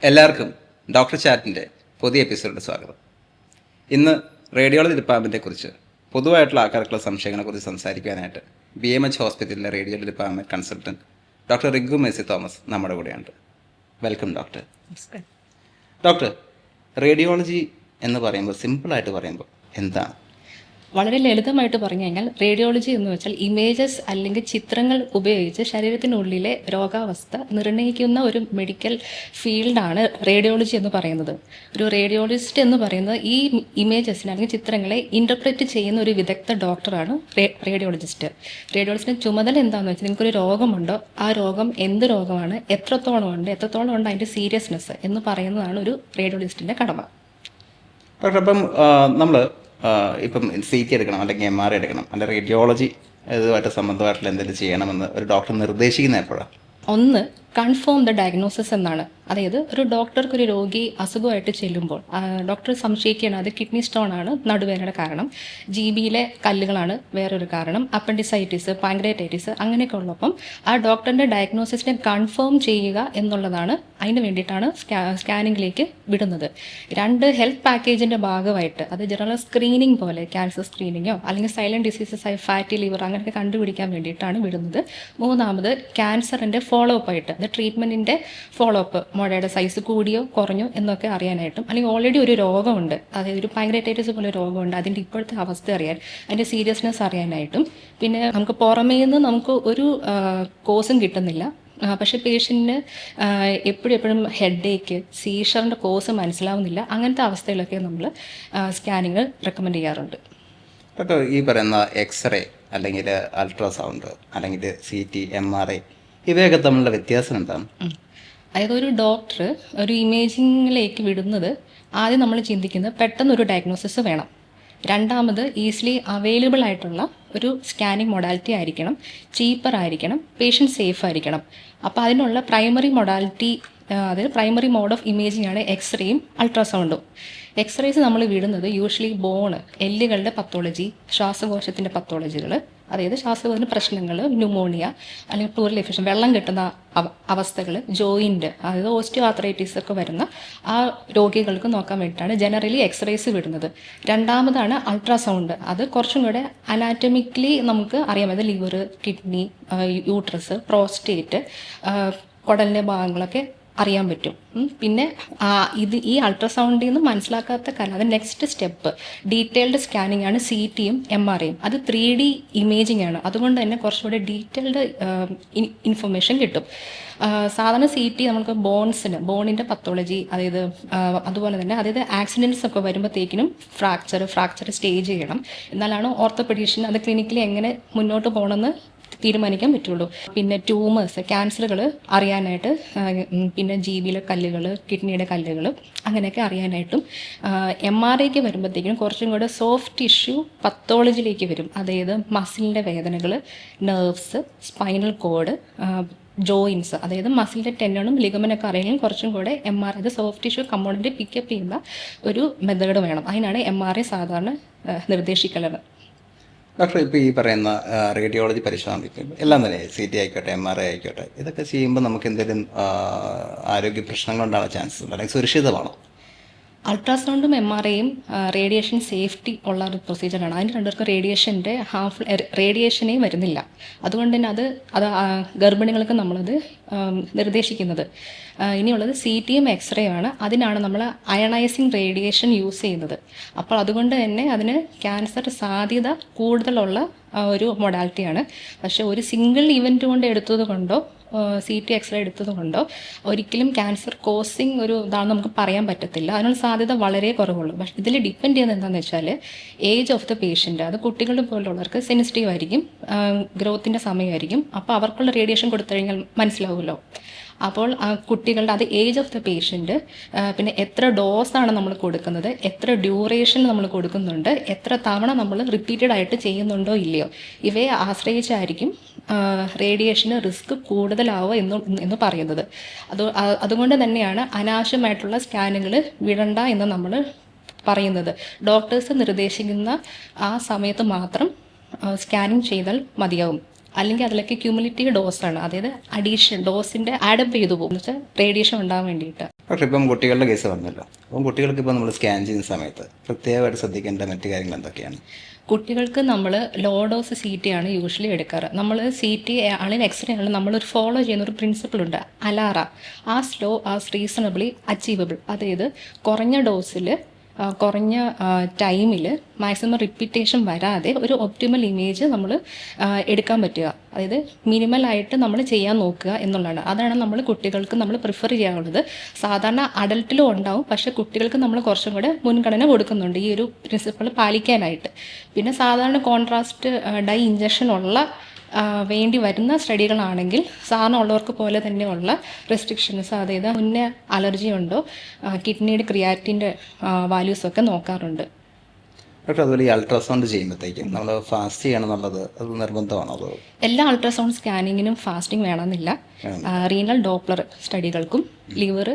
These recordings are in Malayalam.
എല്ലാവർക്കും ഡോക്ടർ ചാറ്റിൻ്റെ പുതിയ എപ്പിസോഡിൽ സ്വാഗതം. ഇന്ന് റേഡിയോളജി ഡിപ്പാർട്ട്മെൻറ്റിനെ കുറിച്ച് പൊതുവായിട്ടുള്ള ആൾക്കാർക്കുള്ള സംശയങ്ങളെക്കുറിച്ച് സംസാരിക്കാനായിട്ട് BMH ഹോസ്പിറ്റലിലെ radiology department consultant doctor Rinku Mercy Thomas നമ്മുടെ കൂടെയുണ്ട്. Welcome doctor. ഡോക്ടർ, റേഡിയോളജി എന്ന് പറയുമ്പോൾ സിമ്പിളായിട്ട് പറയുമ്പോൾ എന്താണ്? വളരെ ലളിതമായിട്ട് പറഞ്ഞു കഴിഞ്ഞാൽ റേഡിയോളജി എന്ന് വെച്ചാൽ ഇമേജസ് അല്ലെങ്കിൽ ചിത്രങ്ങൾ ഉപയോഗിച്ച് ശരീരത്തിനുള്ളിലെ രോഗാവസ്ഥ നിർണ്ണയിക്കുന്ന ഒരു മെഡിക്കൽ ഫീൽഡാണ് റേഡിയോളജി എന്ന് പറയുന്നത്. ഒരു റേഡിയോളജിസ്റ്റ് എന്ന് പറയുന്നത് ഈ ഇമേജസിനെ അല്ലെങ്കിൽ ചിത്രങ്ങളെ ഇൻ്റർപ്രറ്റ് ചെയ്യുന്ന ഒരു വിദഗ്ധ ഡോക്ടറാണ് റേഡിയോളജിസ്റ്റ്. റേഡിയോളജിസ്റ്റിൻ്റെ ചുമതല എന്താണെന്ന് വെച്ചാൽ നിങ്ങൾക്കൊരു രോഗമുണ്ടോ, ആ രോഗം എന്ത് രോഗമാണ്, എത്രത്തോളം ഉണ്ട് അതിൻ്റെ സീരിയസ്നെസ് എന്ന് പറയുന്നതാണ് ഒരു റേഡിയോളജിസ്റ്റിൻ്റെ കടമ. ഡോക്ടർ, അപ്പം നമ്മൾ ഇപ്പം CT എടുക്കണം, അല്ലെങ്കിൽ MRI എടുക്കണം, അല്ലെങ്കിൽ റേഡിയോളജി ഇതുമായിട്ട് സംബന്ധമായിട്ടുള്ള എന്തെങ്കിലും ചെയ്യണമെന്ന് ഒരു ഡോക്ടർ നിർദ്ദേശിക്കുന്ന എപ്പോഴാണ്? ഒന്ന്, കൺഫേം ദ ഡയഗ്നോസിസ് എന്നാണ്. അതായത് ഒരു ഡോക്ടർക്ക് ഒരു രോഗി അസുഖമായിട്ട് ചെല്ലുമ്പോൾ ഡോക്ടർ സംശയിക്കുകയാണ് അത് കിഡ്നി സ്റ്റോൺ ആണ് നടുവേദനയുടെ കാരണം, GB-യിലെ കല്ലുകളാണ് വേറൊരു കാരണം, അപ്പൻഡിസൈറ്റിസ്, പാങ്ക്രിയാറ്റൈറ്റിസ് അങ്ങനെയൊക്കെ ഉള്ളപ്പം ആ ഡോക്ടറിൻ്റെ ഡയഗ്നോസിസിനെ കൺഫേം ചെയ്യുക എന്നുള്ളതാണ്. അതിന് വേണ്ടിയിട്ടാണ് സ്കാനിങ്ങിലേക്ക് വിടുന്നത്. രണ്ട്, ഹെൽത്ത് പാക്കേജിൻ്റെ ഭാഗമായിട്ട് അത് ജനറൽ സ്ക്രീനിങ് പോലെ ക്യാൻസർ സ്ക്രീനിങ്ങോ അല്ലെങ്കിൽ സൈലൻറ്റ് ഡിസീസസ് ആയി ഫാറ്റി ലിവർ അങ്ങനെയൊക്കെ കണ്ടുപിടിക്കാൻ വേണ്ടിയിട്ടാണ് വിടുന്നത്. മൂന്നാമത്, ക്യാൻസറിൻ്റെ ഫോളോ അപ്പ് ആയിട്ട് അത് ട്രീറ്റ്മെൻറ്റിൻ്റെ ഫോളോ അപ്പ്, മുഴയുടെ സൈസ് കൂടിയോ കുറഞ്ഞോ എന്നൊക്കെ അറിയാനായിട്ടും, അല്ലെങ്കിൽ ഓൾറെഡി ഒരു രോഗമുണ്ട്, അതായത് ഒരു പാങ്ക്രിയാറ്റൈറ്റിസ് പോലെ രോഗമുണ്ട്, അതിൻ്റെ ഇപ്പോഴത്തെ അവസ്ഥ അറിയാൻ, അതിൻ്റെ സീരിയസ്നെസ് അറിയാനായിട്ടും. പിന്നെ നമുക്ക് പുറമേ നിന്ന് നമുക്ക് ഒരു കോസും കിട്ടുന്നില്ല, പക്ഷേ പേഷ്യൻറ്റിന് എപ്പോഴും ഹെഡേക്ക്, സീഷറിൻ്റെ കോസ് മനസ്സിലാവുന്നില്ല, അങ്ങനത്തെ അവസ്ഥയിലൊക്കെ നമ്മൾ സ്കാനിങ് റെക്കമെൻഡ് ചെയ്യാറുണ്ട്. ഡോക്ടർ, ഈ പറയുന്ന എക്സ്റേ അല്ലെങ്കിൽ അൾട്രാസൗണ്ട് അല്ലെങ്കിൽ CT, MRI ഇവയൊക്കെ തമ്മിലുള്ള വ്യത്യാസം എന്താണ്? അതായത് ഒരു ഡോക്ടർ ഒരു ഇമേജിങ്ങിലേക്ക് വിടുന്നത് ആദ്യം നമ്മൾ ചിന്തിക്കുന്നത് പെട്ടെന്നൊരു ഡയഗ്നോസിസ് വേണം. രണ്ടാമത്, ഈസിലി അവൈലബിൾ ആയിട്ടുള്ള ഒരു സ്കാനിങ് മൊഡാലിറ്റി ആയിരിക്കണം, ചീപ്പർ ആയിരിക്കണം, പേഷ്യൻ്റ് സേഫ് ആയിരിക്കണം. അപ്പോൾ അതിനുള്ള പ്രൈമറി മൊഡാലിറ്റി, അതായത് പ്രൈമറി മോഡ് ഓഫ് ഇമേജിംഗ് ആണ് എക്സ്റേയും അൾട്രാസൗണ്ടും. എക്സ്റേസ് നമ്മൾ വിടുന്നത് യൂഷ്വലി ബോണ്, എല്ലുകളുടെ പത്തോളജി, ശ്വാസകോശത്തിൻ്റെ പത്തോളജികൾ, അതായത് ശ്വാസകോശത്തിൻ്റെ പ്രശ്നങ്ങൾ, ന്യൂമോണിയ അല്ലെങ്കിൽ പ്ലൂറൽ എഫിഷ്യൻ, വെള്ളം കിട്ടുന്ന അവസ്ഥകൾ, ജോയിൻറ്റ്, അതായത് ഓസ്റ്റിയോ ആർത്രൈറ്റിസ് ഒക്കെ വരുന്ന ആ രോഗികൾക്ക് നോക്കാൻ വേണ്ടിയിട്ടാണ് ജനറലി എക്സ്റേസ് വിടുന്നത്. രണ്ടാമതാണ് അൾട്രാസൗണ്ട്. അത് കുറച്ചും കൂടെ അനാറ്റമിക്കലി നമുക്ക് അറിയാം, അത് ലിവർ, കിഡ്നി, യൂട്രസ്, പ്രോസ്റ്റേറ്റ്, കുടലിൻ്റെ ഭാഗങ്ങളൊക്കെ അറിയാൻ പറ്റും. പിന്നെ ഈ അൾട്രാസൗണ്ടിൽ നിന്ന് മനസ്സിലാക്കാത്ത കാര്യം, അത് നെക്സ്റ്റ് സ്റ്റെപ്പ് ഡീറ്റെയിൽഡ് സ്കാനിങ് ആണ്. CTയും MRIയും അത് 3D ഇമേജിംഗ് ആണ്. അതുകൊണ്ട് തന്നെ കുറച്ചുകൂടെ ഡീറ്റെയിൽഡ് ഇൻഫർമേഷൻ കിട്ടും. സാധാരണ CT നമുക്ക് ബോണിൻ്റെ പത്തോളജി, അതായത് അതുപോലെ തന്നെ അതായത് ആക്സിഡൻറ്റ്സ് ഒക്കെ വരുമ്പോഴത്തേക്കിനും ഫ്രാക്ചർ സ്റ്റേജ് ചെയ്യണം, എന്നാലാണ് ഓർത്തോപെഡീഷ്യൻ അത് ക്ലിനിക്കലി എങ്ങനെ മുന്നോട്ട് പോകണമെന്ന് തീരുമാനിക്കാൻ പറ്റുള്ളൂ. പിന്നെ ട്യൂമേഴ്സ്, ക്യാൻസറുകൾ അറിയാനായിട്ട്, പിന്നെ GB-യിലെ കല്ലുകൾ, കിഡ്നിയുടെ കല്ലുകൾ അങ്ങനെയൊക്കെ അറിയാനായിട്ടും. MRIക്ക് വരുമ്പോഴത്തേക്കും കുറച്ചും കൂടെ സോഫ്റ്റ് ടിഷ്യൂ പത്തോളജിയിലേക്ക് വരും, അതായത് മസിലിൻ്റെ വേദനകൾ, നെർവ്സ്, സ്പൈനൽ കോഡ്, ജോയിൻസ്, അതായത് മസിലിൻ്റെ ടെൻഡനും ലിഗമെൻ്റൊക്കെ അറിയാനും കുറച്ചും കൂടെ MRI, അത് സോഫ്റ്റ് ടിഷ്യൂ കമ്പോണൻറ്റ് പിക്കപ്പ് ചെയ്യുന്ന ഒരു മെത്തേഡ് വേണം. അതിനാണ് MRI സാധാരണ നിർദ്ദേശിക്കുന്നത്. ഡോക്ടർ, ഇപ്പോൾ ഈ പറയുന്ന റേഡിയോളജി പരിശോധന എല്ലാം തന്നെ CT ആയിക്കോട്ടെ, MRI ആയിക്കോട്ടെ, ഇതൊക്കെ ചെയ്യുമ്പോൾ നമുക്ക് എന്തെങ്കിലും ആരോഗ്യ പ്രശ്നങ്ങളുണ്ടാകാൻ ചാൻസസ് ഉണ്ട്, അല്ലെങ്കിൽ സുരക്ഷിതമാണോ? അൾട്രാസൗണ്ടും MRIയും റേഡിയേഷൻ സേഫ്റ്റി ഉള്ള ഒരു പ്രൊസീജിയറാണ്. അതിന് രണ്ടുപേർക്കും റേഡിയേഷനേ വരുന്നില്ല. അതുകൊണ്ട് തന്നെ അത് ഗർഭിണികൾക്ക് നമ്മളത് നിർദ്ദേശിക്കുന്നത്. ഇനിയുള്ളത് CTയും എക്സ്റേയും ആണ്. അതിനാണ് നമ്മൾ അയണൈസിങ് റേഡിയേഷൻ യൂസ് ചെയ്യുന്നത്. അപ്പോൾ അതുകൊണ്ട് തന്നെ അതിന് ക്യാൻസർ സാധ്യത കൂടുതലുള്ള ഒരു മൊഡാലിറ്റിയാണ്. പക്ഷേ ഒരു സിംഗിൾ ഇവൻറ്റ് കൊണ്ട് എടുത്തത് കൊണ്ടോ CT, എക്സ്റേ എടുത്തത് കൊണ്ടോ ഒരിക്കലും ക്യാൻസർ കോസിങ് ഒരു ഇതാണെന്ന് നമുക്ക് പറയാൻ പറ്റത്തില്ല. അതിനുള്ള സാധ്യത വളരെ കുറവുള്ളൂ. പക്ഷേ ഇതിൽ ഡിപ്പെൻഡ് ചെയ്യുന്നത് എന്താണെന്ന് വെച്ചാൽ ഏജ് ഓഫ് ദ പേഷ്യൻ്റ്. അത് കുട്ടികളുടെ പോലുള്ളവർക്ക് സെൻസിറ്റീവ് ആയിരിക്കും, ഗ്രോത്തിൻ്റെ സമയമായിരിക്കും. അപ്പോൾ അവർക്കുള്ള റേഡിയേഷൻ കൊടുത്തു കഴിഞ്ഞാൽ മനസ്സിലാവുമല്ലോ. അപ്പോൾ കുട്ടികളുടെ അത് ഏജ് ഓഫ് ദ പേഷ്യൻ്റ്, പിന്നെ എത്ര ഡോസാണ് നമ്മൾ കൊടുക്കുന്നത്, എത്ര ഡ്യൂറേഷൻ നമ്മൾ കൊടുക്കുന്നുണ്ട്, എത്ര തവണ നമ്മൾ റിപ്പീറ്റഡ് ആയിട്ട് ചെയ്യുന്നുണ്ടോ ഇല്ലയോ, ഇവയെ ആശ്രയിച്ചായിരിക്കും റേഡിയേഷന് റിസ്ക് കൂടുതലാവുക എന്ന് പറയുന്നത്. അതുകൊണ്ട് തന്നെയാണ് അനാവശ്യമായിട്ടുള്ള സ്കാനുകൾ വിടണ്ട എന്ന് നമ്മൾ പറയുന്നത്. ഡോക്ടേഴ്സ് നിർദ്ദേശിക്കുന്ന ആ സമയത്ത് മാത്രം സ്കാനിങ് ചെയ്താൽ മതിയാവും. അല്ലെങ്കിൽ അതിലൊക്കെ ക്യൂമുലേറ്റീവ് ഡോസാണ്, അതായത് അഡീഷൻ ഡോസിൻ്റെ ആഡപ്പ് ചെയ്തു പോകും എന്ന് വെച്ചാൽ റേഡിയേഷൻ ഉണ്ടാകാൻ വേണ്ടിയിട്ട്. പക്ഷേ ഇപ്പം കുട്ടികളുടെ കേസ് വന്നല്ലോ, അപ്പം കുട്ടികൾക്ക് ഇപ്പോൾ നമ്മൾ സ്കാൻ ചെയ്യുന്ന സമയത്ത് പ്രത്യേകമായിട്ട് ശ്രദ്ധിക്കേണ്ട മറ്റു കാര്യങ്ങൾ എന്തൊക്കെയാണ്? കുട്ടികൾക്ക് നമ്മൾ ലോ ഡോസ് സി ടി ആണ് യൂഷ്വലി എടുക്കാറ്. നമ്മൾ സി ടി അല്ലെങ്കിൽ എക്സ്റേ ആണെങ്കിൽ നമ്മളൊരു ഫോളോ ചെയ്യുന്ന ഒരു പ്രിൻസിപ്പിൾ ഉണ്ട്, ALARA, as low as reasonably achievable. അതായത് കുറഞ്ഞ ഡോസിൽ കുറഞ്ഞ ടൈമിൽ മാക്സിമം റിപ്പീറ്റേഷൻ വരാതെ ഒരു ഒപ്റ്റിമൽ ഇമേജ് നമ്മൾ എടുക്കാൻ പറ്റുക, അതായത് മിനിമലായിട്ട് നമ്മൾ ചെയ്യാൻ നോക്കുക എന്നുള്ളതാണ്. അതാണ് നമ്മൾ കുട്ടികൾക്ക് നമ്മൾ പ്രിഫർ ചെയ്യാറുള്ളത്. സാധാരണ അഡൽട്ടിലും ഉണ്ടാവും, പക്ഷേ കുട്ടികൾക്ക് നമ്മൾ കുറച്ചും കൂടെ മുൻഗണന കൊടുക്കുന്നുണ്ട് ഈ ഒരു പ്രിൻസിപ്പിൾ പാലിക്കാനായിട്ട്. പിന്നെ സാധാരണ കോൺട്രാസ്റ്റ് ഡൈ ഇഞ്ചക്ഷൻ ഉള്ള വേണ്ടി വരുന്ന സ്റ്റഡികളാണെങ്കിൽ സാധാരണ ഉള്ളവർക്ക് പോലെ തന്നെയുള്ള റെസ്ട്രിക്ഷൻസ്, അതായത് മുന്നേ അലർജി ഉണ്ടോ, കിഡ്നിയുടെ ക്രിയാറ്റിൻ്റെ വാല്യൂസൊക്കെ നോക്കാറുണ്ട്. പക്ഷേ അതുപോലെ ഈ അൾട്രാസൗണ്ട് ചെയ്യുമ്പോഴത്തേക്കും നമ്മൾ ഫാസ്റ്റ് ചെയ്യണം എന്നുള്ളത് അത് നിർബന്ധമാണോ? അതോ എല്ലാ അൾട്രാസൗണ്ട് സ്കാനിങ്ങിനും ഫാസ്റ്റിംഗ് വേണമെന്നില്ല. റീനൽ ഡോപ്ലർ സ്റ്റഡികൾക്കും ലിവർ,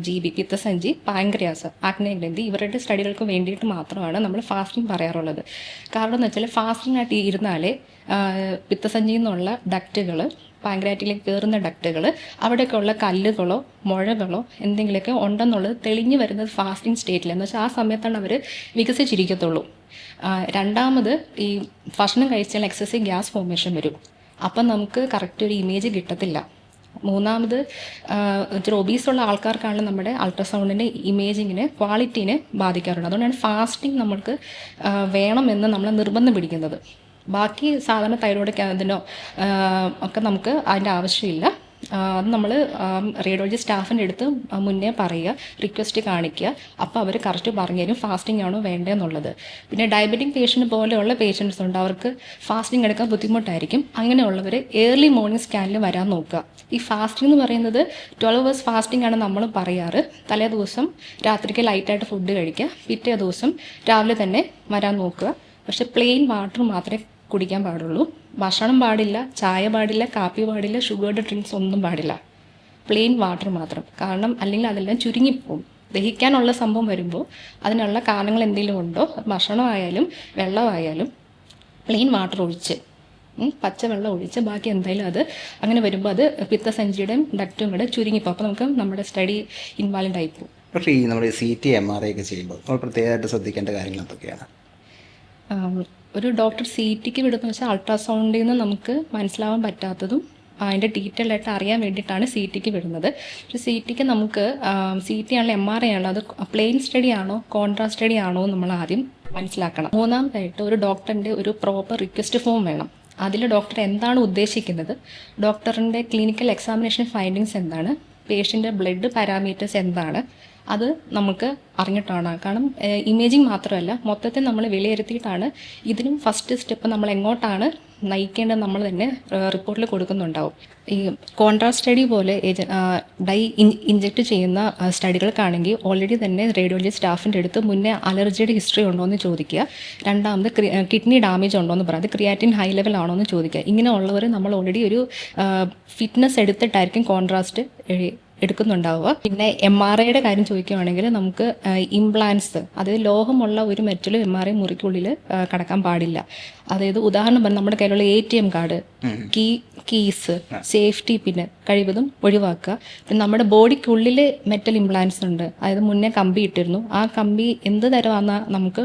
GB, പിത്തസഞ്ചി, പാൻക്രിയാസ്, ആഗ്നേയഗ്രന്ഥി ഇവരുടെ സ്റ്റഡികൾക്ക് വേണ്ടിയിട്ട് മാത്രമാണ് നമ്മൾ ഫാസ്റ്റിംഗ് പറയാറുള്ളത്. കാരണം എന്ന് വെച്ചാൽ ഫാസ്റ്റിംഗ് ആയിട്ട് ഇരുന്നാലേ പിത്തസഞ്ചിയിൽ നിന്നുള്ള ഡക്റ്റുകൾ, പാൻക്രിയാറ്റിലേക്ക് കയറുന്ന ഡക്റ്റുകൾ, അവിടെയൊക്കെയുള്ള കല്ലുകളോ മുഴകളോ എന്തെങ്കിലുമൊക്കെ ഉണ്ടെന്നുള്ളത് തെളിഞ്ഞു വരുന്നത് ഫാസ്റ്റിംഗ് സ്റ്റേറ്റിൽ, എന്ന് വെച്ചാൽ ആ സമയത്താണ് അവർ വികസിച്ചിരിക്കത്തുള്ളൂ. രണ്ടാമത് ഈ ഭക്ഷണം കഴിച്ചാൽ എക്സസീവ് ഗ്യാസ് ഫോർമേഷൻ വരും, അപ്പം നമുക്ക് കറക്റ്റ് ഒരു ഇമേജ് കിട്ടത്തില്ല. മൂന്നാമത് ഇച്ചിരി ഒബീസുള്ള ആൾക്കാർക്കാണ് നമ്മുടെ അൾട്രാസൗണ്ടിൻ്റെ ഇമേജിങ്ങിന് ക്വാളിറ്റീനെ ബാധിക്കാറുണ്ട്. അതുകൊണ്ടാണ് ഫാസ്റ്റിംഗ് നമ്മൾക്ക് വേണമെന്ന് നമ്മൾ നിർബന്ധം പിടിക്കുന്നത്. ബാക്കി സാധാരണ തൈറോയ്ഡ് ഇതിനോ ഒക്കെ നമുക്ക് അതിൻ്റെ ആവശ്യമില്ല. അത് നമ്മൾ റേഡിയോളജി സ്റ്റാഫിൻ്റെ അടുത്ത് മുന്നേ പറയുക, റിക്വസ്റ്റ് കാണിക്കുക, അപ്പോൾ അവർ കറക്റ്റ് പറഞ്ഞു തരും ഫാസ്റ്റിംഗ് ആണോ വേണ്ടതെന്നുള്ളത്. പിന്നെ ഡയബറ്റിക് പേഷ്യൻ്റ് പോലെയുള്ള പേഷ്യൻസ് ഉണ്ട്, അവർക്ക് ഫാസ്റ്റിംഗ് എടുക്കാൻ ബുദ്ധിമുട്ടായിരിക്കും. അങ്ങനെയുള്ളവർ ഏർലി മോർണിംഗ് സ്കാനിൽ വരാൻ നോക്കുക. ഈ ഫാസ്റ്റിംഗ് എന്ന് പറയുന്നത് 12 hours ഫാസ്റ്റിംഗ് ആണ് നമ്മൾ പറയാറ്. തലേ ദിവസം രാത്രിക്ക് ലൈറ്റായിട്ട് ഫുഡ് കഴിക്കുക, പിറ്റേ ദിവസം രാവിലെ തന്നെ വരാൻ നോക്കുക. പക്ഷേ പ്ലെയിൻ വാട്ടർ മാത്രമേ കുടിക്കാൻ പാടുള്ളൂ. ഭക്ഷണം പാടില്ല, ചായ പാടില്ല, കാപ്പി പാടില്ല, ഷുഗർഡ് ഡ്രിങ്ക്സ് ഒന്നും പാടില്ല. പ്ലെയിൻ വാട്ടർ മാത്രം. കാരണം അല്ലെങ്കിൽ അതെല്ലാം ചുരുങ്ങിപ്പോവും. ദഹിക്കാനുള്ള സംഭവം വരുമ്പോൾ അതിനുള്ള കാരണങ്ങൾ എന്തെങ്കിലും ഉണ്ടോ, ഭക്ഷണമായാലും വെള്ളമായാലും പ്ലെയിൻ വാട്ടർ ഒഴിച്ച്, പച്ചവെള്ളം ഒഴിച്ച് ബാക്കി എന്തായാലും അത് അങ്ങനെ വരുമ്പോൾ അത് പിത്തസഞ്ചിയുടെയും ഡക്റ്റും കൂടെ ചുരുങ്ങിപ്പോവും. അപ്പോൾ നമുക്ക് നമ്മുടെ സ്റ്റഡി ഇൻവാലിഡ് ആയിപ്പോവും. പക്ഷേ ഈ നമ്മുടെ CT MRI ഒക്കെ ചെയ്യുമ്പോൾ നമ്മൾ പ്രത്യേകമായിട്ട് ശ്രദ്ധിക്കേണ്ട കാര്യങ്ങൾ എന്തൊക്കെയാണ്? ഒരു ഡോക്ടർ CTക്ക് വിടുന്ന വെച്ചാൽ അൾട്രാസൗണ്ടിൽ നിന്ന് നമുക്ക് മനസ്സിലാവാൻ പറ്റാത്തതും അതിൻ്റെ ഡീറ്റെയിൽ ആയിട്ട് അറിയാൻ വേണ്ടിയിട്ടാണ് CTക്ക് വിടുന്നത്. പക്ഷേ CTക്ക് നമുക്ക് CT ആണല്ലോ MRI ആണല്ലോ, അത് പ്ലെയിൻ സ്റ്റഡി ആണോ കോൺട്രാസ്റ്റ് സ്റ്റഡി ആണോ നമ്മൾ ആദ്യം മനസ്സിലാക്കണം. മൂന്നാമതായിട്ട് ഒരു ഡോക്ടറിൻ്റെ ഒരു പ്രോപ്പർ റിക്വസ്റ്റ് ഫോം വേണം. അതിൽ ഡോക്ടർ എന്താണ് ഉദ്ദേശിക്കുന്നത്, ഡോക്ടറിൻ്റെ ക്ലിനിക്കൽ എക്സാമിനേഷൻ ഫൈൻഡിങ്സ് എന്താണ്, പേഷ്യൻ്റെ ബ്ലഡ് പാരാമീറ്റേഴ്സ് എന്താണ്, അത് നമുക്ക് അറിഞ്ഞിട്ടാണ്. കാരണം ഇമേജിങ് മാത്രമല്ല, മൊത്തത്തിൽ നമ്മൾ വിലയിരുത്തിയിട്ടാണ് ഇതിനും ഫസ്റ്റ് സ്റ്റെപ്പ് നമ്മൾ എങ്ങോട്ടാണ് നയിക്കേണ്ടത് നമ്മൾ തന്നെ റിപ്പോർട്ടിൽ കൊടുക്കുന്നുണ്ടാവും. ഈ കോൺട്രാസ്റ്റ് സ്റ്റഡി പോലെ ഡൈ ഇഞ്ചെക്റ്റ് ചെയ്യുന്ന സ്റ്റഡികൾക്കാണെങ്കിൽ ഓൾറെഡി തന്നെ റേഡിയോളജി സ്റ്റാഫിൻ്റെ അടുത്ത് മുന്നേ അലർജിയുടെ ഹിസ്റ്ററി ഉണ്ടോ എന്ന് ചോദിക്കുക. രണ്ടാമത് കിഡ്നി ഡാമേജ് ഉണ്ടോ എന്ന് പറയാം, അത് ക്രിയാറ്റിൻ ഹൈ ലെവൽ ആണോ എന്ന് ചോദിക്കുക. ഇങ്ങനെ ഉള്ളവർ നമ്മൾ ഓൾറെഡി ഒരു ഫിറ്റ്നസ് എടുത്തിട്ടായിരിക്കും കോൺട്രാസ്റ്റ് എടുക്കുന്നുണ്ടാവുക. പിന്നെ MRIയുടെ കാര്യം ചോദിക്കുകയാണെങ്കിൽ നമുക്ക് ഇംപ്ലാന്റ്സ്, അതായത് ലോഹമുള്ള ഒരു മെറ്റലും MRI മുറിക്കുള്ളിൽ കടക്കാൻ പാടില്ല. അതായത് ഉദാഹരണം പറഞ്ഞാൽ നമ്മുടെ കയ്യിലുള്ള ATM കാർഡ്, കീസ്, സേഫ്റ്റി പിന്നെ കഴിവതും ഒഴിവാക്കുക. പിന്നെ നമ്മുടെ ബോഡിക്കുള്ളിൽ മെറ്റൽ ഇംപ്ലാന്റ്സ് ഉണ്ട്, അതായത് മുന്നേ കമ്പി ഇട്ടിരുന്നു, ആ കമ്പി എന്ത് തരമാണെന്ന് നമുക്ക്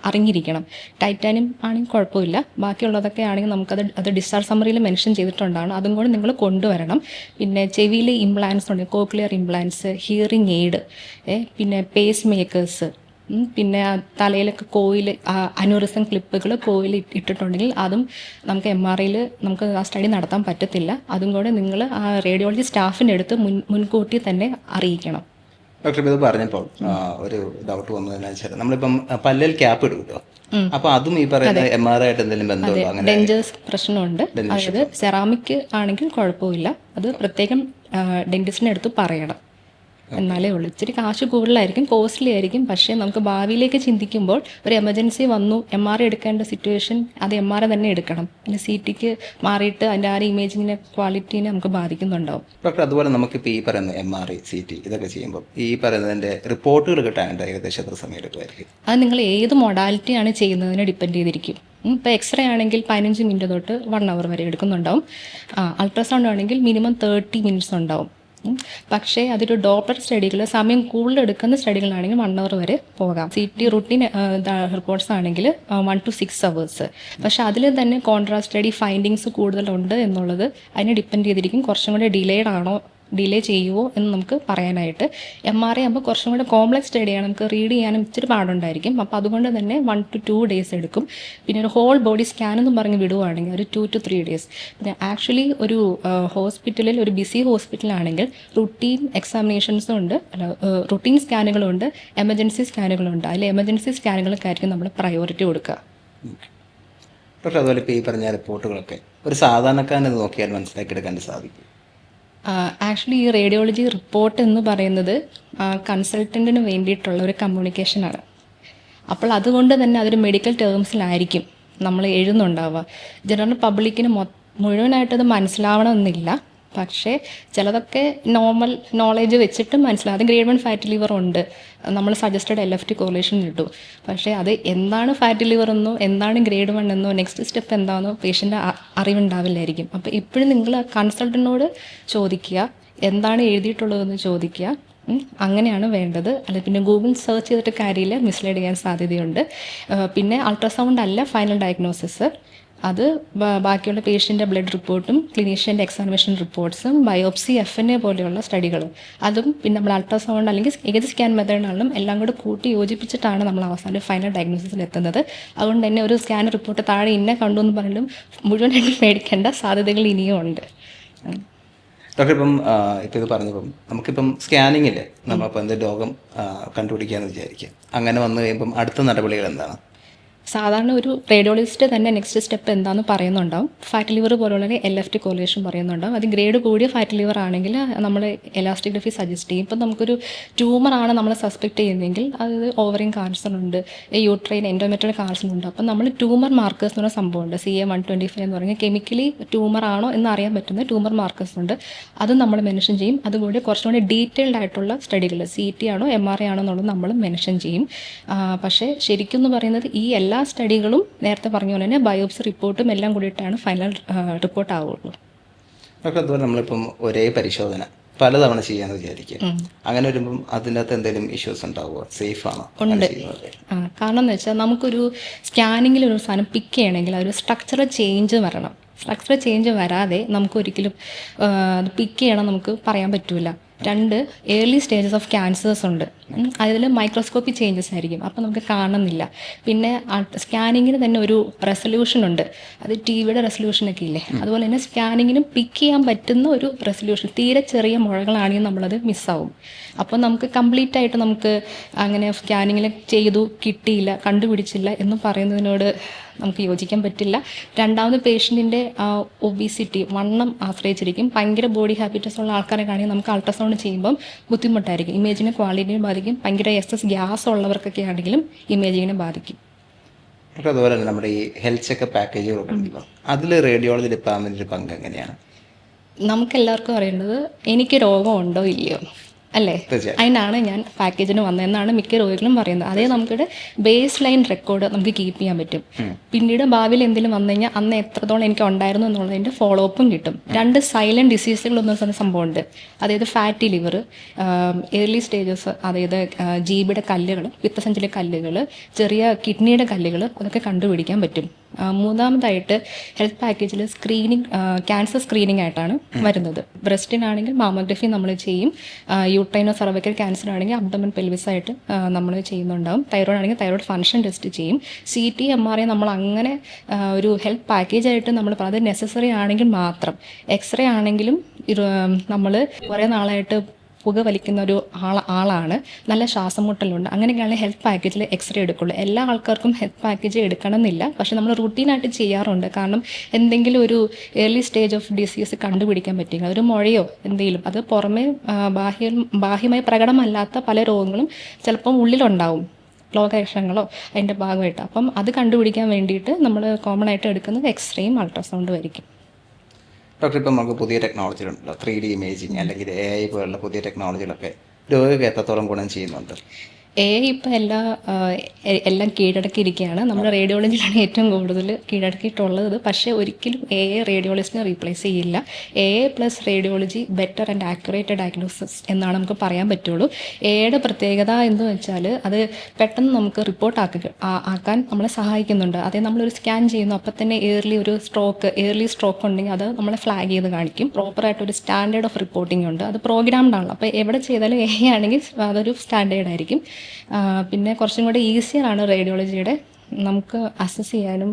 അറിഞ്ഞിരിക്കണം. ടൈറ്റാനിയം ആണെങ്കിൽ കുഴപ്പമില്ല, ബാക്കിയുള്ളതൊക്കെ ആണെങ്കിൽ അത് ഡിസ്ചാർജ് സമ്മറിയിൽ മെൻഷൻ ചെയ്തിട്ടുണ്ടാണ്, അതും കൂടെ നിങ്ങൾ കൊണ്ടുവരണം. പിന്നെ ചെവിയിൽ ഇംപ്ലാന്റ്സ് ഉണ്ട്, കോക്ലിയർ ഇംപ്ലാന്റ്സ്, ഹിയറിംഗ് എയ്ഡ്, പിന്നെ പേസ് മേക്കേഴ്സ്, പിന്നെ തലയിലൊക്കെ കോയിൽ, അനൂറിസം ക്ലിപ്പുകൾ കോയിൽ ഇട്ടിട്ടുണ്ടെങ്കിൽ അതും നമുക്ക് MRIയിൽ നമുക്ക് ആ സ്റ്റഡി നടത്താൻ പറ്റത്തില്ല. അതും കൂടെ നിങ്ങൾ ആ റേഡിയോളജി സ്റ്റാഫിൻ്റെ അടുത്ത് മുൻകൂട്ടി തന്നെ അറിയിക്കണം. ഡോക്ടർ ഇത് പറഞ്ഞപ്പോൾ ഒരു ഡൗട്ട് വന്നതെന്ന് വെച്ചാൽ നമ്മളിപ്പം പല്ലിൽ ക്യാപ്പ് ഇടുമല്ലോ, അപ്പൊ അതും ഈ പറയുന്ന MRI ആയിട്ട് എന്തെങ്കിലും ബന്ധമുണ്ടോ? അങ്ങനെ ഡെഞ്ചേഴ്സ് പ്രശ്നമുണ്ട്. അതായത് സെറാമിക് ആണെങ്കിൽ കുഴപ്പമില്ല, അത് പ്രത്യേകം ഡെന്റിസ്റ്റിൻ്റെ അടുത്ത് പറയണം, എന്നാലേ ഉള്ളൂ. ഇച്ചിരി കാശ് കൂടുതലായിരിക്കും, കോസ്റ്റ്ലി ആയിരിക്കും. പക്ഷേ നമുക്ക് ഭാവിയിലേക്ക് ചിന്തിക്കുമ്പോൾ ഒരു എമർജൻസി വന്നു, MRI എടുക്കേണ്ട സിറ്റുവേഷൻ, അത് MRI തന്നെ എടുക്കണം. പിന്നെ CTക്ക് മാറിയിട്ട് അതിൻ്റെ ആ ഇമേജിങ്ങിനെ ക്വാളിറ്റീനെ നമുക്ക് ബാധിക്കുന്നുണ്ടാവും. ഡോക്ടർ അതുപോലെ നമുക്കിപ്പോൾ ഈ പറയുന്ന MRI CT ഇതൊക്കെ ചെയ്യുമ്പോൾ ഈ പറയുന്നതിൻ്റെ റിപ്പോർട്ടുകൾ കിട്ടാനായിട്ട് ഏകദേശം എത്ര സമയം എടുക്കുമായിരിക്കും? അത് നിങ്ങൾ ഏത് മൊഡാലിറ്റിയാണ് ചെയ്യുന്നതിനെ ഡിപ്പെൻഡ് ചെയ്തിരിക്കും. ഇപ്പോൾ എക്സ്റേ ആണെങ്കിൽ 15 മിനിറ്റ് തൊട്ട് 1 അവർ വരെ എടുക്കുന്നുണ്ടാവും. അൾട്രാസൗണ്ട് ആണെങ്കിൽ മിനിമം 30 മിനിറ്റ്സ് ഉണ്ടാവും. പക്ഷേ അതൊരു ഡോപ്ലർ സ്റ്റഡികൾ സമയം കൂടുതൽ എടുക്കുന്ന സ്റ്റഡികളാണെങ്കിൽ 1 അവർ വരെ പോകാം. CT റുട്ടീൻ റിപ്പോർട്ട്സ് ആണെങ്കിൽ 1 to 6 hours. പക്ഷേ അതിൽ തന്നെ കോൺട്രാസ്റ്റ് സ്റ്റഡി ഫൈൻഡിങ്സ് കൂടുതലുണ്ട് എന്നുള്ളത് അതിനെ ഡിപ്പെൻഡ് ചെയ്തിരിക്കും. കുറച്ചും കൂടെ ഡിലേ ചെയ്യുമോ എന്ന് നമുക്ക് പറയാനായിട്ട്. MRI ആകുമ്പോൾ കുറച്ചും കൂടെ കോംപ്ലക്സ് സ്റ്റഡിയാണ്, നമുക്ക് റീഡ് ചെയ്യാനും ഇച്ചിരി പാടുണ്ടായിരിക്കും. അപ്പോൾ അതുകൊണ്ട് തന്നെ 1 to 2 days എടുക്കും. പിന്നെ ഒരു ഹോൾ ബോഡി സ്കാൻ എന്ന് പറഞ്ഞ് വിടുവാണെങ്കിൽ ഒരു 2 to 3 days. പിന്നെ ആക്ച്വലി ഒരു ഹോസ്പിറ്റലിൽ, ഒരു ബിസി ഹോസ്പിറ്റലാണെങ്കിൽ റുട്ടീൻ എക്സാമിനേഷൻസും ഉണ്ട്, റുട്ടീൻ സ്കാനുകളും ഉണ്ട്, എമർജൻസി സ്കാനുകളും ഉണ്ട്. അതിൽ എമർജൻസി സ്കാനുകൾക്കായിരിക്കും നമ്മൾ പ്രയോറിറ്റി കൊടുക്കുക. ഡോക്ടർ, അതുപോലെ ഇപ്പോൾ ഈ പറഞ്ഞ റിപ്പോർട്ടുകളൊക്കെ ഒരു സാധാരണക്കാരനെ നോക്കിയാൽ മനസ്സിലാക്കിയെടുക്കാൻ സാധിക്കും? ആക്ച്വലി ഈ റേഡിയോളജി റിപ്പോർട്ട് എന്ന് പറയുന്നത് കൺസൾട്ടൻറ്റിന് വേണ്ടിയിട്ടുള്ള ഒരു കമ്മ്യൂണിക്കേഷനാണ്. അപ്പോൾ അതുകൊണ്ട് തന്നെ അതൊരു മെഡിക്കൽ ടേംസിലായിരിക്കും നമ്മൾ എഴുതുന്നുണ്ടാവുക. ജനറൽ പബ്ലിക്കിന് മുഴുവനായിട്ടത് മനസ്സിലാവണമെന്നില്ല. പക്ഷേ ചിലതൊക്കെ നോർമൽ നോളേജ് വെച്ചിട്ട് മനസ്സിലാവും. അത് ഗ്രേഡ് 1 ഫാറ്റി ലിവർ ഉണ്ട്, നമ്മൾ സജസ്റ്റഡ് LFT കോറിലേഷൻ കിട്ടും. പക്ഷേ അത് എന്താണ് ഫാറ്റി ലിവർ എന്നോ എന്താണ് ഗ്രേഡ് 1 എന്നോ നെക്സ്റ്റ് സ്റ്റെപ്പ് എന്താണെന്നോ പേഷ്യൻ്റ് അറിവുണ്ടാവില്ലായിരിക്കും. അപ്പോൾ എപ്പോഴും നിങ്ങൾ കൺസൾട്ടൻറ്റിനോട് ചോദിക്കുക, എന്താണ് എഴുതിയിട്ടുള്ളതെന്ന് ചോദിക്കുക. അങ്ങനെയാണ് വേണ്ടത്. അല്ല പിന്നെ ഗൂഗിൾ സെർച്ച് ചെയ്തിട്ട് കാര്യമില്ല, മിസ്ലീഡ് ചെയ്യാൻ സാധ്യതയുണ്ട്. പിന്നെ അൾട്രാസൗണ്ട് അല്ല ഫൈനൽ ഡയഗ്നോസിസ്. അത് ബാക്കിയുള്ള പേഷ്യൻ്റെ ബ്ലഡ് റിപ്പോർട്ടും ക്ലിനീഷ്യൻ്റെ എക്സാമിനേഷൻ റിപ്പോർട്ട്സും ബയോപ്സി FNA പോലെയുള്ള സ്റ്റഡികളും അതും പിന്നെ നമ്മൾ അൾട്രാസൗണ്ട് അല്ലെങ്കിൽ ഏത് സ്കാൻ മെത്തേഡാണെങ്കിലും എല്ലാം കൂടെ കൂട്ടി യോജിപ്പിച്ചിട്ടാണ് നമ്മൾ അവസാനം ഫൈനൽ ഡയഗ്നോസിസിൽ എത്തുന്നത്. അതുകൊണ്ട് തന്നെ ഒരു സ്കാൻ റിപ്പോർട്ട് താഴെ ഇന്നെ കണ്ടു എന്ന് പറഞ്ഞാലും മുഴുവനായിട്ട് പേടിക്കേണ്ട സാധ്യതകൾ ഇനിയും ഉണ്ട്. ഡോക്ടർ, ഇപ്പം ഇത് പറഞ്ഞപ്പം നമുക്കിപ്പം സ്കാനിങ്ങിൽ നമ്മളിപ്പോൾ എന്ത് രോഗം കണ്ടുപിടിക്കാമെന്ന് വിചാരിക്കുക, അങ്ങനെ വന്നു കഴിയുമ്പം അടുത്ത നടപടികൾ എന്താണ്? സാധാരണ ഒരു റേഡിയോളജിസ്റ്റ് തന്നെ നെക്സ്റ്റ് സ്റ്റെപ്പ് എന്താണെന്ന് പറയുന്നുണ്ടാവും. ഫാറ്റ് ലിവർ പോലുള്ള LFT കോറിലേഷൻ പറയുന്നുണ്ടാവും. അത് ഗ്രേഡ് കൂടിയ ഫാറ്റ് ലിവർ ആണെങ്കിൽ നമ്മൾ എലാസ്റ്റിഗ്രാഫി സജസ്റ്റ് ചെയ്യും. ഇപ്പം നമുക്കൊരു ട്യൂമറാണ് നമ്മൾ സസ്പെക്ട് ചെയ്യുന്നതെങ്കിൽ അത് ഓവറിൻ കാൻസർ ഉണ്ട്, യൂട്രൈൻ എൻഡോമെട്രിയൽ കാൻസർ ഉണ്ട്. അപ്പം നമ്മൾ ട്യൂമർ മാർക്കേഴ്സ് എന്ന് പറഞ്ഞ സംഭവമുണ്ട്, CA-125 എന്ന് പറഞ്ഞാൽ കെമിക്കലി ട്യൂമർ ആണോ എന്ന് അറിയാൻ പറ്റുന്ന ട്യൂമർ മാർക്കേഴ്സ് ഉണ്ട്. അത് നമ്മൾ മെൻഷൻ ചെയ്യും. അതുകൂടി കുറച്ചും കൂടി ഡീറ്റെയിൽഡ് ആയിട്ടുള്ള സ്റ്റഡികൾ CT ആണോ MRI ആണോ എന്നുള്ളത് നമ്മൾ മെൻഷൻ ചെയ്യും. പക്ഷേ ശരിക്കും എന്ന് പറയുന്നത് ഈ എല്ലാ സ്റ്റഡികളും നേരത്തെ പറഞ്ഞ പോലെ തന്നെ ബയോപ്സി റിപ്പോർട്ടും എല്ലാം കൂടിയിട്ടാണ് ഫൈനൽ റിപ്പോർട്ട് ആവുള്ളൂ. ഡോക്ടർ, അതുപോലെ നമ്മളിപ്പം ഒരേ പരിശോധന പലതവണ ചെയ്യാന്ന് വിചാരിക്കുക, അങ്ങനെ വരുമ്പം അതിൻ്റെ അകത്ത് എന്തെങ്കിലും ഇഷ്യൂസ് ഉണ്ടാവുമോ? സേഫ് ആണോ? ഉണ്ട്. കാരണം എന്ന് വെച്ചാൽ നമുക്കൊരു സ്കാനിങ്ങിൽ ഒരു സാധനം പിക്ക് ചെയ്യണമെങ്കിൽ അതൊരു സ്ട്രക്ചറൽ ചേഞ്ച് വരണം. സ്ട്രക്ചറൽ ചേഞ്ച് വരാതെ നമുക്കൊരിക്കലും അത് പിക്ക് ചെയ്യണം നമുക്ക് പറയാൻ പറ്റില്ല. 2 ഏർലി സ്റ്റേജസ് ഓഫ് ക്യാൻസേഴ്സ് ഉണ്ട്. അതിൽ മൈക്രോസ്കോപ്പി ചേഞ്ചസ് ആയിരിക്കും, അപ്പോൾ നമുക്ക് കാണുന്നില്ല. പിന്നെ സ്കാനിങ്ങിന് തന്നെ ഒരു റെസൊല്യൂഷൻ ഉണ്ട്, അത് TVയുടെ റെസൊല്യൂഷനൊക്കെ ഇല്ലേ, അതുപോലെ തന്നെ സ്കാനിങ്ങിനും പിക്ക് ചെയ്യാൻ പറ്റുന്ന ഒരു റെസൊല്യൂഷൻ. തീരെ ചെറിയ മുഴകളാണെങ്കിൽ നമ്മളത് മിസ്സാവും. അപ്പോൾ നമുക്ക് കംപ്ലീറ്റ് ആയിട്ട് നമുക്ക് അങ്ങനെ സ്കാനിങ്ങിൽ ചെയ്തു കിട്ടിയില്ല, കണ്ടുപിടിച്ചില്ല എന്ന് പറയുന്നതിനോട് നമുക്ക് യോജിക്കാൻ പറ്റില്ല. രണ്ടാമത് പേഷ്യൻറ്റിൻ്റെ ഒബീസിറ്റി, വണ്ണം ആശ്രയിച്ചിരിക്കും. ഭയങ്കര ബോഡി ഹാബിറ്റസ് ഉള്ള ആൾക്കാരൊക്കെ ആണെങ്കിൽ നമുക്ക് അൾട്രാസൗണ്ട് ചെയ്യുമ്പം ബുദ്ധിമുട്ടായിരിക്കും, ഇമേജിനെ ക്വാളിറ്റിനെ ബാധിക്കും. ഭയങ്കര എക്സസ് ഗ്യാസ് ഉള്ളവർക്കൊക്കെ ആണെങ്കിലും ഇമേജിനെ ബാധിക്കും. അതുപോലെ തന്നെ നമ്മുടെ ഈ ഹെൽത്ത് ചെക്കപ്പ് പാക്കേജുകളൊക്കെ ഉണ്ടല്ലോ, അതിൽ റേഡിയോളജി ഡിപ്പാർട്ട്മെൻറ്റിൻ്റെ പങ്ക് എങ്ങനെയാണ്? നമുക്കെല്ലാവർക്കും അറിയേണ്ടത് എനിക്ക് രോഗമുണ്ടോ ഇല്ലയോ അല്ലേ, അതിനാണ് ഞാൻ പാക്കേജിന് വന്നതെന്നാണ് മിക്ക രോഗികളും പറയുന്നത്. അതേ നമുക്കിവിടെ ബേസ് ലൈൻ റെക്കോർഡ് നമുക്ക് കീപ്പ് ചെയ്യാൻ പറ്റും. പിന്നീട് ഭാവിയിൽ എന്തെങ്കിലും വന്നു കഴിഞ്ഞാൽ അന്ന് എത്രത്തോളം എനിക്ക് ഉണ്ടായിരുന്നു എന്നുള്ളതിൻ്റെ ഫോളോ അപ്പും കിട്ടും. 2 സൈലൻറ്റ് ഡിസീസുകളൊന്നും സംഭവമുണ്ട്, അതായത് ഫാറ്റി ലിവർ, ഏർലി സ്റ്റേജസ്, അതായത് ജീവിയുടെ കല്ലുകൾ, പിത്തസഞ്ചിലെ കല്ലുകൾ, ചെറിയ കിഡ്നിയുടെ കല്ലുകൾ, അതൊക്കെ കണ്ടുപിടിക്കാൻ പറ്റും. മൂന്നാമതായിട്ട് ഹെൽത്ത് പാക്കേജിൽ സ്ക്രീനിങ്, ക്യാൻസർ സ്ക്രീനിങ് ആയിട്ടാണ് വരുന്നത്. ബ്രസ്റ്റിനാണെങ്കിൽ മാമോഗ്രഫി നമ്മൾ ചെയ്യും, യൂട്രൈനോ സർവൈക്കൽ ക്യാൻസർ ആണെങ്കിൽ അബ്ഡമൻ പെൽവിസ് ആയിട്ട് നമ്മൾ ചെയ്യുന്നുണ്ടാവും. തൈറോയ്ഡ് ആണെങ്കിൽ തൈറോയ്ഡ് ഫങ്ഷൻ ടെസ്റ്റ് ചെയ്യും. CT MRI നമ്മൾ അങ്ങനെ ഒരു ഹെൽത്ത് പാക്കേജായിട്ട് നമ്മൾ അത് നെസസറി ആണെങ്കിൽ മാത്രം. എക്സ്റേ ആണെങ്കിലും നമ്മൾ കുറേ നാളായിട്ട് പുക വലിക്കുന്ന ഒരു ആളാണ്, നല്ല ശ്വാസം മുട്ടലുണ്ട്, അങ്ങനെയൊക്കെയാണ് ഹെൽത്ത് പാക്കേജിൽ എക്സ്റേ എടുക്കുള്ളൂ. എല്ലാ ആൾക്കാർക്കും ഹെൽത്ത് പാക്കേജ് എടുക്കണം എന്നില്ല, പക്ഷെ നമ്മൾ റുട്ടീനായിട്ട് ചെയ്യാറുണ്ട്. കാരണം എന്തെങ്കിലും ഒരു ഏർലി സ്റ്റേജ് ഓഫ് ഡിസീസ് കണ്ടുപിടിക്കാൻ പറ്റില്ല, ഒരു മുഴയോ എന്തെങ്കിലും, അത് പുറമേ ബാഹ്യമായി പ്രകടമല്ലാത്ത പല രോഗങ്ങളും ചിലപ്പം ഉള്ളിലുണ്ടാവും, ലോകലക്ഷണങ്ങളോ അതിൻ്റെ ഭാഗമായിട്ട്. അപ്പം അത് കണ്ടുപിടിക്കാൻ വേണ്ടിയിട്ട് നമ്മൾ കോമൺ ആയിട്ട് എടുക്കുന്നത് എക്സ്റേയും അൾട്രാസൗണ്ടും ആയിരിക്കും. ഡോക്ടർ, ഇപ്പം നമുക്ക് പുതിയ ടെക്നോളജികളുണ്ടല്ലോ, 3D ഇമേജിങ് അല്ലെങ്കിൽ AI പോലുള്ള പുതിയ ടെക്നോളജികളൊക്കെ രോഗികൾക്ക് എത്രത്തോളം ഗുണം ചെയ്യുന്നുണ്ട്? ഇപ്പം എല്ലാം കീഴടക്കിയിരിക്കുകയാണ്. നമ്മുടെ റേഡിയോളജിയിലാണ് ഏറ്റവും കൂടുതൽ കീഴടക്കിയിട്ടുള്ളത്. പക്ഷേ ഒരിക്കലും റേഡിയോളജിസ്റ്റിനെ റീപ്ലേസ് ചെയ്യില്ല. Plus radiology better and accurate diagnosis എന്നാണ് നമുക്ക് പറയാൻ പറ്റുള്ളൂ. എയുടെ പ്രത്യേകത എന്ന് വെച്ചാൽ അത് പെട്ടെന്ന് നമുക്ക് റിപ്പോർട്ട് ആക്കാൻ നമ്മളെ സഹായിക്കുന്നുണ്ട്. അതായത് നമ്മളൊരു സ്കാൻ ചെയ്യുന്നു, അപ്പം തന്നെ ഏർലി സ്ട്രോക്ക് ഉണ്ടെങ്കിൽ അത് നമ്മളെ ഫ്ലാഗ് ചെയ്ത് കാണിക്കും. പ്രോപ്പറായിട്ടൊരു സ്റ്റാൻഡേർഡ് ഓഫ് റിപ്പോർട്ടിംഗ് ഉണ്ട്. അത് പ്രോഗ്രാംഡ് ആണ്. അപ്പോൾ എവിടെ ചെയ്താലും ആണെങ്കിൽ അതൊരു സ്റ്റാൻഡേർഡ് ആയിരിക്കും. പിന്നെ കുറച്ചും കൂടെ ഈസിയറാണ് റേഡിയോളജിയുടെ നമുക്ക് അസസ് ചെയ്യാനും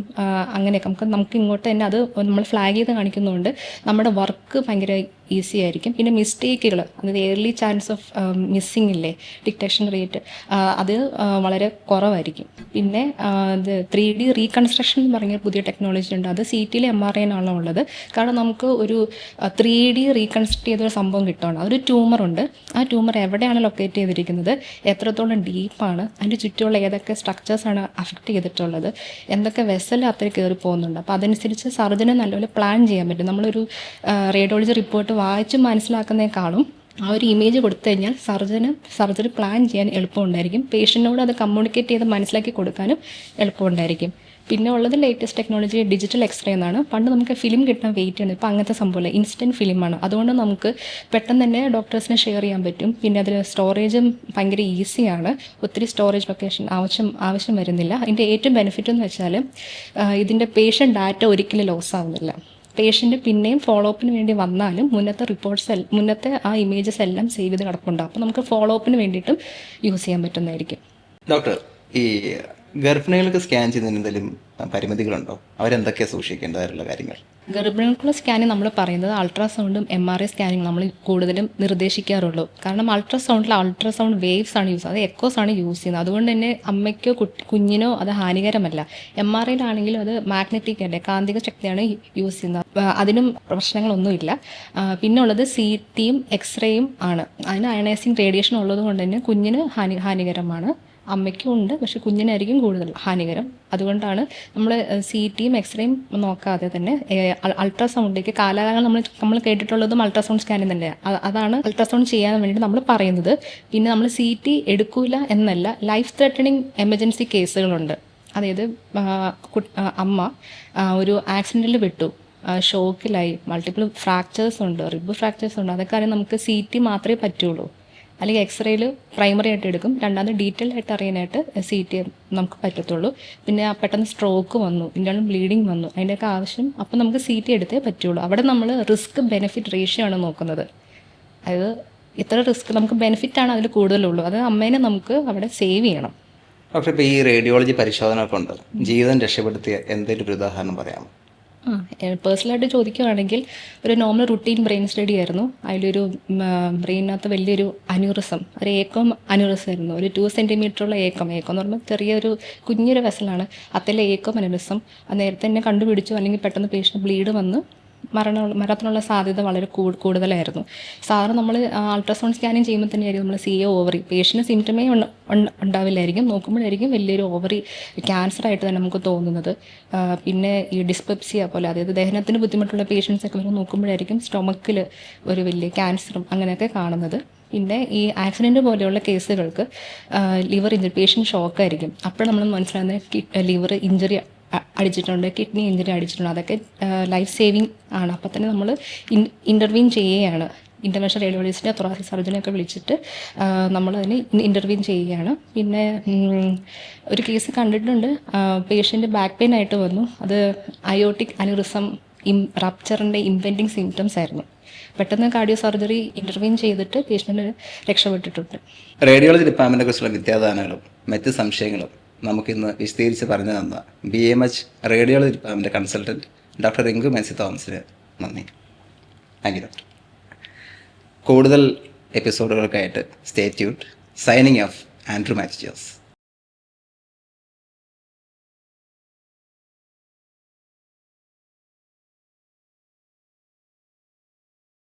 അങ്ങനെയൊക്കെ നമുക്ക് ഇങ്ങോട്ട് തന്നെ അത് നമ്മൾ ഫ്ലാഗ് ചെയ്ത് കാണിക്കുന്നതുകൊണ്ട് നമ്മുടെ വർക്ക് ഭയങ്കര ഈസി ആയിരിക്കും. പിന്നെ മിസ്റ്റേക്കുകൾ, അതായത് ഏർലി ചാൻസ് ഓഫ് മിസ്സിങ് ഇല്ലേ, ഡിറ്റക്ഷൻ റേറ്റ്, അത് വളരെ കുറവായിരിക്കും. പിന്നെ ഇത് 3D റീകൺസ്ട്രക്ഷൻ എന്ന് പറഞ്ഞ പുതിയ ടെക്നോളജി ഉണ്ട്. അത് CT MRI ഉള്ളത്. കാരണം നമുക്ക് ഒരു 3D റീകൺസ്ട്രക്ട് ചെയ്തൊരു സംഭവം കിട്ടുകയാണ്. അതൊരു ട്യൂമറുണ്ട്. ആ ട്യൂമർ എവിടെയാണ് ലൊക്കേറ്റ് ചെയ്തിരിക്കുന്നത്, എത്രത്തോളം ഡീപ്പാണ്, അതിൻ്റെ ചുറ്റുമുള്ള ഏതൊക്കെ സ്ട്രക്ചേഴ്സാണ് അഫക്റ്റ് ചെയ്തിട്ടുള്ളത്, എന്തൊക്കെ വെസൽ അത്ര കയറി പോകുന്നുണ്ട്. അപ്പോൾ അതനുസരിച്ച് സർജന് നല്ലപോലെ പ്ലാൻ ചെയ്യാൻ പറ്റും. നമ്മളൊരു റേഡിയോളജി റിപ്പോർട്ട് വായിച്ച് മനസ്സിലാക്കുന്നതിനേക്കാളും ആ ഒരു ഇമേജ് കൊടുത്തു കഴിഞ്ഞാൽ സർജറി പ്ലാൻ ചെയ്യാൻ എളുപ്പമുണ്ടായിരിക്കും. പേഷ്യൻറ്റിനോട് അത് കമ്മ്യൂണിക്കേറ്റ് ചെയ്ത് മനസ്സിലാക്കി കൊടുക്കാനും എളുപ്പമുണ്ടായിരിക്കും. പിന്നെ ഉള്ളത് ലേറ്റസ്റ്റ് ടെക്നോളജി ഡിജിറ്റൽ എക്സ്റേ എന്നാണ്. പണ്ട് നമുക്ക് ഫിലിം കിട്ടാൻ വെയിറ്റ് ചെയ്യണം. ഇപ്പോൾ അങ്ങനത്തെ സംഭവമില്ല, ഇൻസ്റ്റൻറ്റ് ഫിലിമാണ്. അതുകൊണ്ട് നമുക്ക് പെട്ടെന്ന് തന്നെ ഡോക്ടേഴ്സിനെ ഷെയർ ചെയ്യാൻ പറ്റും. പിന്നെ അതിൽ സ്റ്റോറേജും ഭയങ്കര ഈസിയാണ്. ഒത്തിരി സ്റ്റോറേജ് ലൊക്കേഷൻ ആവശ്യം വരുന്നില്ല. അതിൻ്റെ ഏറ്റവും ബെനിഫിറ്റ് എന്ന് വെച്ചാൽ ഇതിൻ്റെ പേഷ്യൻ്റ് ഡാറ്റ ഒരിക്കലും ലോസ് ആവുന്നില്ല. പേഷ്യൻ്റ് പിന്നെയും ഫോളോ അപ്പിന് വേണ്ടി വന്നാലും മുന്നത്തെ ആ ഇമേജസ് എല്ലാം സേവ് ചെയ്ത് കിടപ്പുണ്ടാകും. അപ്പോൾ നമുക്ക് ഫോളോ അപ്പിന് വേണ്ടിയിട്ടും യൂസ് ചെയ്യാൻ പറ്റുന്നതായിരിക്കും. ഡോക്ടർ, ഈ ഗർഭിണികൾക്ക് സ്കാൻ ചെയ്യുന്നതിന് എന്തെങ്കിലും പരിമിതികളുണ്ടോ? അവരെന്തൊക്കെയാണ് സൂക്ഷിക്കേണ്ടതായിട്ടുള്ള കാര്യങ്ങൾ? ഗർഭിണികൾക്കുള്ള സ്കാനിങ് നമ്മൾ പറയുന്നത് അൾട്രാസൗണ്ടും MRI സ്കാനിങ് നമ്മൾ കൂടുതലും നിർദ്ദേശിക്കാറുള്ളൂ. കാരണം അൾട്രാസൗണ്ട് വേവ്സ് ആണ് യൂസ്, അത് എക്കോസ് ആണ് യൂസ് ചെയ്യുന്നത്. അതുകൊണ്ട് തന്നെ അമ്മയ്ക്കോ കുഞ്ഞിനോ അത് ഹാനികരമല്ല. MRIയിലാണെങ്കിലും അത് മാഗ്നറ്റിക് അല്ലേ, കാന്തിക ശക്തിയാണ് യൂസ് ചെയ്യുന്നത്. അതിനും പ്രശ്നങ്ങളൊന്നുമില്ല. പിന്നെ ഉള്ളത് CTയും എക്സ്റേയും ആണ്. അതിന് അയണൈസിങ് റേഡിയേഷൻ ഉള്ളത് കൊണ്ട് തന്നെ കുഞ്ഞിന് ഹാനികരമാണ്. അമ്മയ്ക്കും ഉണ്ട്, പക്ഷെ കുഞ്ഞിനായിരിക്കും കൂടുതൽ ഹാനികരം. അതുകൊണ്ടാണ് നമ്മൾ CTയും എക്സ്റേയും നോക്കാതെ തന്നെ അൾട്രാസൗണ്ടിലേക്ക് കാലാകാലം നമ്മൾ കേട്ടിട്ടുള്ളതും അൾട്രാസൗണ്ട് സ്കാനിങ് തന്നെയാണ്. അതാണ് അൾട്രാസൗണ്ട് ചെയ്യാൻ വേണ്ടി നമ്മൾ പറയുന്നത്. പിന്നെ നമ്മൾ CT എടുക്കൂല എന്നല്ല, ലൈഫ് ത്രെട്ടണിങ് എമർജൻസി കേസുകളുണ്ട്. അതായത് അമ്മ ഒരു ആക്സിഡൻറ്റിൽ പെട്ടു, ഷോക്കിലായി, മൾട്ടിപ്പിൾ ഫ്രാക്ചേഴ്സ് ഉണ്ട്, റിബ് ഫ്രാക്ചേഴ്സ് ഉണ്ട്. അതൊക്കെ നമുക്ക് CT മാത്രമേ പറ്റുള്ളൂ. അല്ലെങ്കിൽ എക്സ്റേയിൽ പ്രൈമറി ആയിട്ട് എടുക്കും, രണ്ടാമത് ഡീറ്റെയിൽ ആയിട്ട് അറിയാനായിട്ട് CT നമുക്ക് പറ്റത്തുള്ളൂ. പിന്നെ പെട്ടെന്ന് സ്ട്രോക്ക് വന്നു, ഇന്റേണൽ ബ്ലീഡിങ് വന്നു, അതിൻ്റെയൊക്കെ ആവശ്യം അപ്പോൾ നമുക്ക് CT എടുത്തേ പറ്റുള്ളൂ. അവിടെ നമ്മൾ റിസ്ക് ബെനിഫിറ്റ് റേഷ്യോ ആണ് നോക്കുന്നത്. അതായത് ഇത്ര റിസ്ക് നമുക്ക് ബെനിഫിറ്റാണ് അതിൽ കൂടുതലുള്ളൂ. അത് അമ്മേനെ നമുക്ക് അവിടെ സേവ് ചെയ്യണം. ഡോക്ടർ, ഇപ്പോൾ ഈ റേഡിയോളജി പരിശോധന കൊണ്ട് ജീവിതം രക്ഷപ്പെടുത്തിയ എന്തെങ്കിലും ഒരു ഉദാഹരണം പറയാമോ? പേഴ്സണലായിട്ട് ചോദിക്കുകയാണെങ്കിൽ ഒരു നോർമൽ റുട്ടീൻ ബ്രെയിൻ സ്റ്റഡി ആയിരുന്നു. അതിലൊരു ബ്രെയിനകത്ത് വലിയൊരു അന്യൂറിസം, ഒരു ഏക്കം അന്യൂറിസം ആയിരുന്നു. ഒരു 2 സെൻറ്റിമീറ്ററുള്ള ഏക്കം എന്ന് പറയുമ്പോൾ ചെറിയൊരു കുഞ്ഞൊരു വെസലാണ്. അതിലെ ഏക്കം അന്യൂറിസം അത് നേരത്തെ തന്നെ കണ്ടുപിടിച്ചു. അല്ലെങ്കിൽ പെട്ടെന്ന് പേഷ്യൻ്റ് ബ്ലീഡ് വന്ന് മരണത്തിനുള്ള സാധ്യത വളരെ കൂടുതലായിരുന്നു. സാധാരണ നമ്മൾ അൾട്രാസൗണ്ട് സ്കാനിങ് ചെയ്യുമ്പോൾ തന്നെയായിരിക്കും നമ്മൾ CA ഓവറി, പേഷ്യൻ്റ് സിംറ്റമേ ഉണ്ടാവില്ലായിരിക്കും, നോക്കുമ്പോഴായിരിക്കും വലിയൊരു ഓവറി ക്യാൻസറായിട്ട് തന്നെ നമുക്ക് തോന്നുന്നത്. പിന്നെ ഈ ഡിസ്പെപ്സിയ പോലെ, അതായത് ദഹനത്തിന് ബുദ്ധിമുട്ടുള്ള പേഷ്യൻസൊക്കെ വരെ നോക്കുമ്പോഴായിരിക്കും സ്റ്റൊമക്കിൽ ഒരു വലിയ ക്യാൻസറും അങ്ങനെയൊക്കെ കാണുന്നത്. പിന്നെ ഈ ആക്സിഡൻറ്റ് പോലെയുള്ള കേസുകൾക്ക് ലിവർ ഇഞ്ചറി, പേഷ്യൻ്റ് ഷോക്കായിരിക്കും. അപ്പോൾ നമ്മൾ മനസ്സിലാകുന്നത് ലിവർ ഇഞ്ചറി അടിച്ചിട്ടുണ്ട്, കിഡ്നി ഇഞ്ചറി അടിച്ചിട്ടുണ്ട്. അതൊക്കെ ലൈഫ് സേവിങ് ആണ്. അപ്പോൾ തന്നെ നമ്മൾ ഇൻ്റർവീൻ ചെയ്യുകയാണ്. ഇൻ്റർവെൻഷൻ റേഡിയോളജിസ്റ്റിനെ, തൊറാസിക് സർജനെയൊക്കെ വിളിച്ചിട്ട് നമ്മളതിന് ഇൻ്റർവീൻ ചെയ്യുകയാണ്. പിന്നെ ഒരു കേസ് കണ്ടിട്ടുണ്ട്, പേഷ്യൻ്റ് ബാക്ക് പെയിൻ ആയിട്ട് വന്നു. അത് അയോട്ടിക് അന്യൂറിസം റപ്ചറിൻ്റെ ഇംപെൻഡിങ് സിംറ്റംസ് ആയിരുന്നു. പെട്ടെന്ന് കാർഡിയോ സർജറി ഇൻ്റർവീൻ ചെയ്തിട്ട് പേഷ്യൻ്റ് രക്ഷപ്പെട്ടിട്ടുണ്ട്. റേഡിയോളജി ഡിപ്പാർട്ട്മെൻറ്റിനെ കുറിച്ചുള്ള വിദ്യാദാനങ്ങളും മറ്റ് സംശയങ്ങളും നമുക്കിന്ന് വിശദീകരിച്ച് പറഞ്ഞു തന്ന BMH radiology department consultant doctor Rinku Mercy തോമസിന് നന്ദി. Thank you doctor. കൂടുതൽ എപ്പിസോഡുകൾക്കായിട്ട് stay tuned. Signing off, Andrew Mathew Jose.